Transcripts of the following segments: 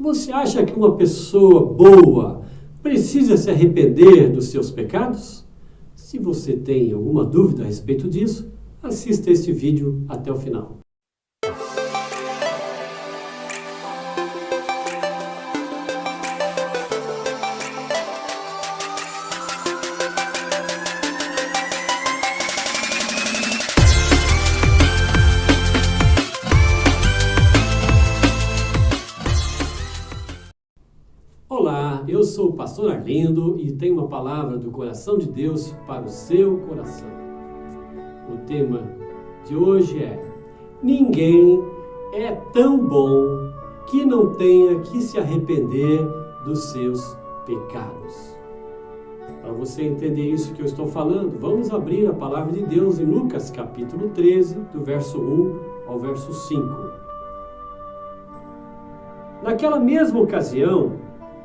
Você acha que uma pessoa boa precisa se arrepender dos seus pecados? Se você tem alguma dúvida a respeito disso, assista este vídeo até o final. Olá, eu sou o pastor Arlindo e tenho uma palavra do coração de Deus para o seu coração. O tema de hoje é: ninguém é tão bom que não tenha que se arrepender dos seus pecados. Para você entender isso que eu estou falando, vamos abrir a palavra de Deus em Lucas capítulo 13, do verso 1 ao verso 5. Naquela mesma ocasião,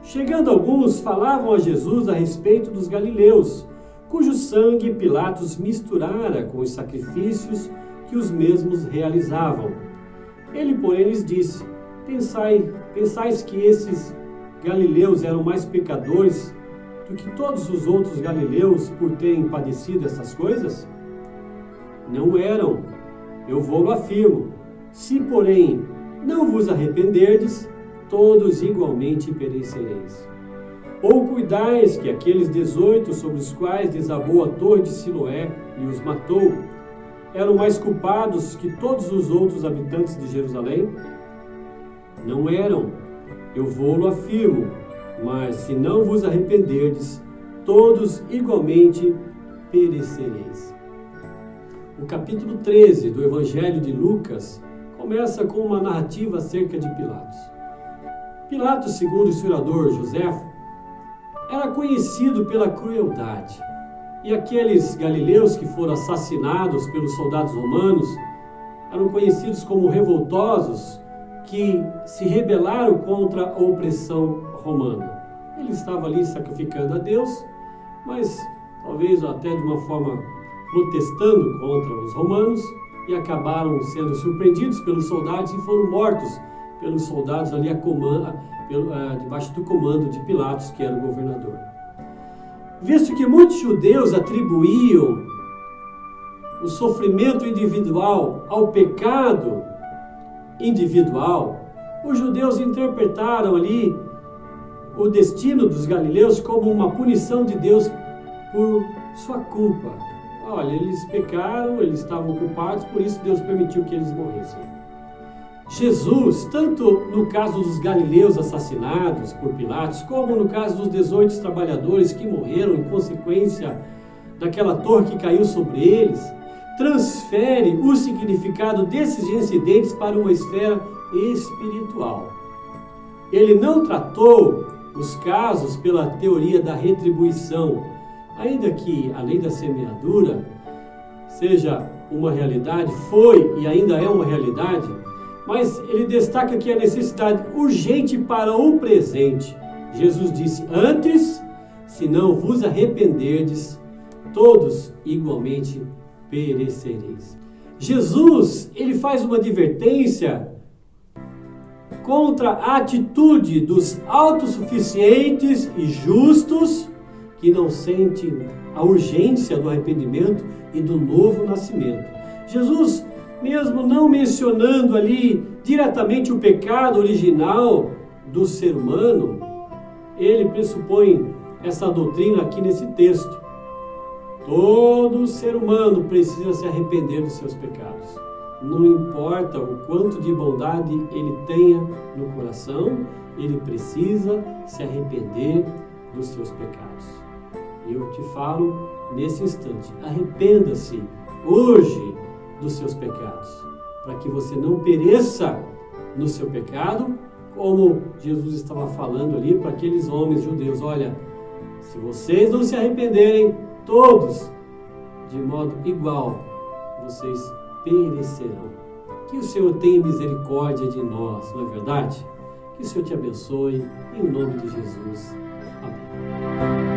chegando alguns, falavam a Jesus a respeito dos galileus, cujo sangue Pilatos misturara com os sacrifícios que os mesmos realizavam. Ele, porém, lhes disse: Pensais que esses galileus eram mais pecadores do que todos os outros galileus por terem padecido essas coisas? Não eram, eu vou-lo afirmo. Se, porém, não vos arrependerdes, todos igualmente perecereis. Ou cuidais que aqueles 18 sobre os quais desabou a torre de Siloé e os matou, eram mais culpados que todos os outros habitantes de Jerusalém? Não eram, eu vou-lo afirmo, mas se não vos arrependerdes, todos igualmente perecereis. O capítulo 13 do Evangelho de Lucas começa com uma narrativa acerca de Pilatos. Pilatos, segundo o historiador Joséfo, era conhecido pela crueldade. E aqueles galileus que foram assassinados pelos soldados romanos eram conhecidos como revoltosos, que se rebelaram contra a opressão romana. Ele estava ali sacrificando a Deus, mas talvez até de uma forma protestando contra os romanos, e acabaram sendo surpreendidos pelos soldados e foram mortos pelos soldados ali debaixo do comando de Pilatos, que era o governador. Visto que muitos judeus atribuíam o sofrimento individual ao pecado individual, os judeus interpretaram ali o destino dos galileus como uma punição de Deus por sua culpa. Olha, eles pecaram, eles estavam culpados, por isso Deus permitiu que eles morressem. Jesus, tanto no caso dos galileus assassinados por Pilatos, como no caso dos 18 trabalhadores que morreram em consequência daquela torre que caiu sobre eles, transfere o significado desses incidentes para uma esfera espiritual. Ele não tratou os casos pela teoria da retribuição, ainda que a lei da semeadura seja uma realidade, foi e ainda é uma realidade, mas ele destaca que a necessidade urgente para o presente. Jesus disse: antes, se não vos arrependerdes, todos igualmente perecereis. Jesus, ele faz uma advertência contra a atitude dos autossuficientes e justos que não sentem a urgência do arrependimento e do novo nascimento. Jesus, mesmo não mencionando ali diretamente o pecado original do ser humano, ele pressupõe essa doutrina aqui nesse texto. Todo ser humano precisa se arrepender dos seus pecados. Não importa o quanto de bondade ele tenha no coração, ele precisa se arrepender dos seus pecados. Eu te falo nesse instante, arrependa-se hoje dos seus pecados, para que você não pereça no seu pecado, como Jesus estava falando ali para aqueles homens judeus. Olha, se vocês não se arrependerem, todos, de modo igual, vocês perecerão. Que o Senhor tenha misericórdia de nós, não é verdade? Que o Senhor te abençoe, em nome de Jesus. Amém.